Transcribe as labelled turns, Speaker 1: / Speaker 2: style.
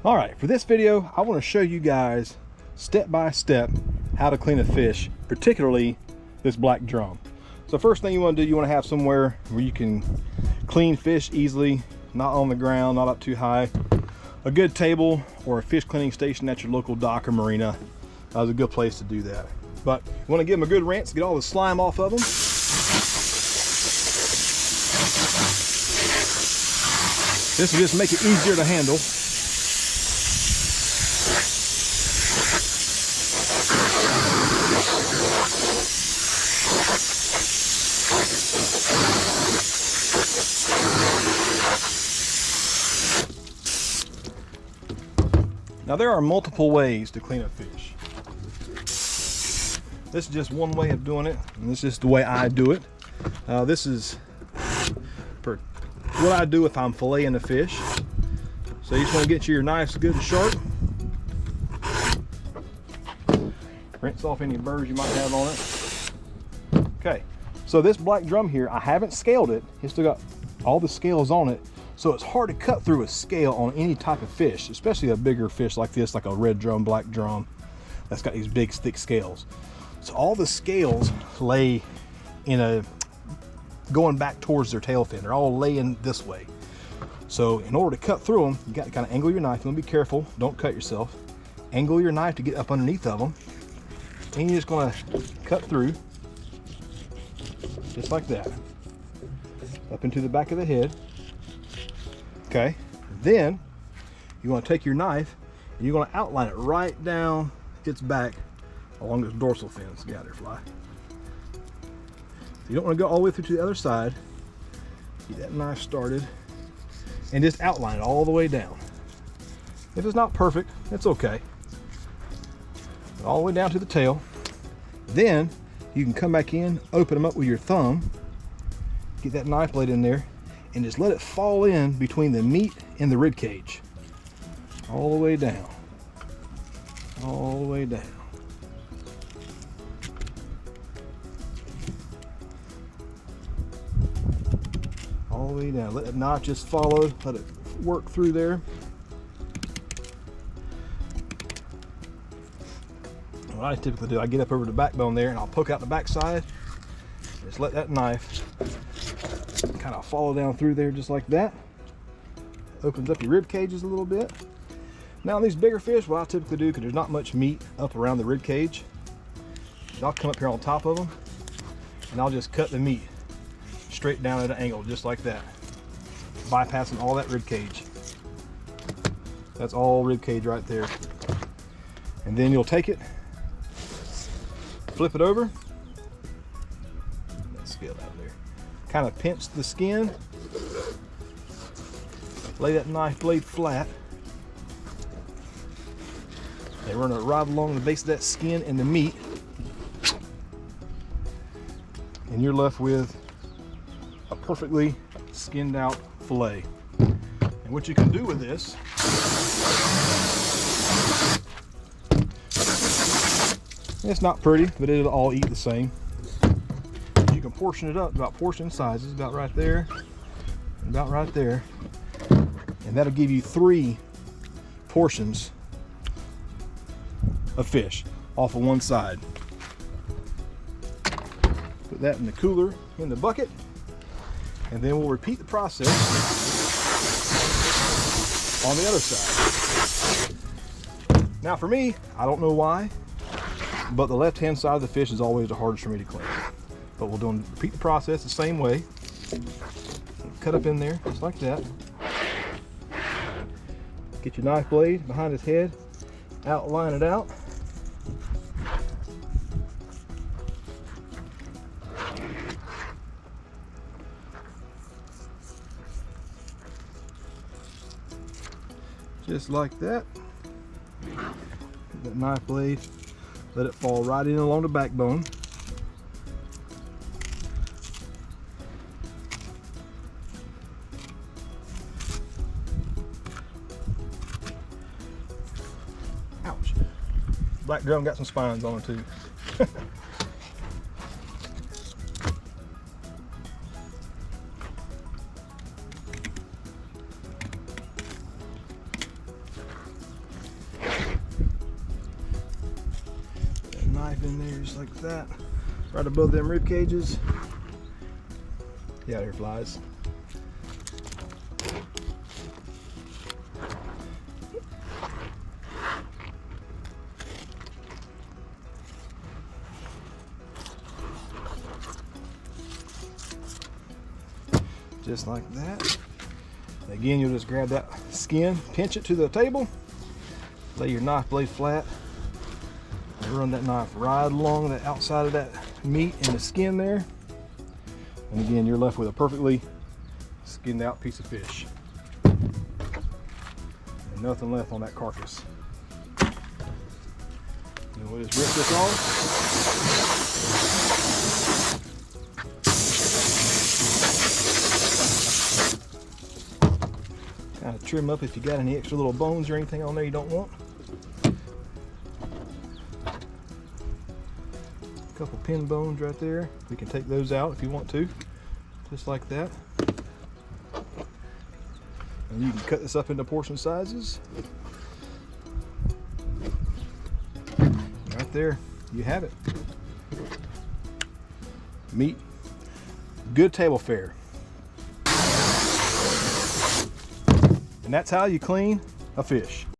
Speaker 1: All right, for this video, I want to show you guys step by step how to clean a fish, particularly this black drum. So first thing you want to do, you want to have somewhere where you can clean fish easily, not on the ground, not up too high. A good table or a fish cleaning station at your local dock or marina is a good place to do that. But you want to give them a good rinse, get all the slime off of them. This will just make it easier to handle. Now there are multiple ways to clean a fish. This is just one way of doing it, and this is the way I do it. This is what I do if I'm filleting a fish. So you just want to get your knives good and sharp. Rinse off any burrs you might have on it. Okay, so this black drum here, I haven't scaled it. It's still got all the scales on it. So it's hard to cut through a scale on any type of fish, especially a bigger fish like this, like a red drum, black drum, that's got these big thick scales. So all the scales lay in going back towards their tail fin. They're all laying this way. So in order to cut through them, you got to kind of angle your knife. You want to be careful, don't cut yourself. Angle your knife to get up underneath of them. And you're just going to cut through, just like that, up into the back of the head. Okay, then you want to take your knife and you're going to outline it right down its back along this dorsal fin. Get out there, fly. You don't want to go all the way through to the other side. Get that knife started and just outline it all the way down. If it's not perfect, it's okay. All the way down to the tail. Then you can come back in, open them up with your thumb, get that knife blade in there, and just let it fall in between the meat and the rib cage. All the way down. All the way down. All the way down. Let it not just follow, let it work through there. What I typically do, I get up over the backbone there and I'll poke out the back side. Just let that knife kind of follow down through there just like that. Opens up your rib cages a little bit. Now on these bigger fish, what I typically do, because there's not much meat up around the rib cage, I'll come up here on top of them and I'll just cut the meat straight down at an angle just like that, bypassing all that rib cage. That's all rib cage right there. And then you'll take it, flip it over, that scale out there, kind of pinch the skin, lay that knife blade flat, and run it right along the base of that skin and the meat, and you're left with a perfectly skinned out fillet. And what you can do with this, it's not pretty, but it'll all eat the same. You can portion it up about portion sizes, about right there, and about right there, and that'll give you 3 portions of fish off of one side. Put that in the cooler, in the bucket, and then we'll repeat the process on the other side. Now for me, I don't know why, but the left hand side of the fish is always the hardest for me to clean. But we'll repeat the process the same way. Cut up in there just like that. Get your knife blade behind his head, outline it out. Just like that. That knife blade, let it fall right in along the backbone. Ouch. Black drum got some spines on it too. in there just like that, right above them rib cages. Get out of here, flies. Just like that. Again, you'll just grab that skin, pinch it to the table, lay your knife blade flat, and run that knife right along the outside of that meat and the skin there. And again, you're left with a perfectly skinned out piece of fish. And nothing left on that carcass. And we'll just rip this off. Kind of trim up if you got any extra little bones or anything on there you don't want. A couple pin bones right there. We can take those out if you want to, just like that. And you can cut this up into portion sizes. Right there, you have it. Meat, good table fare. And that's how you clean a fish.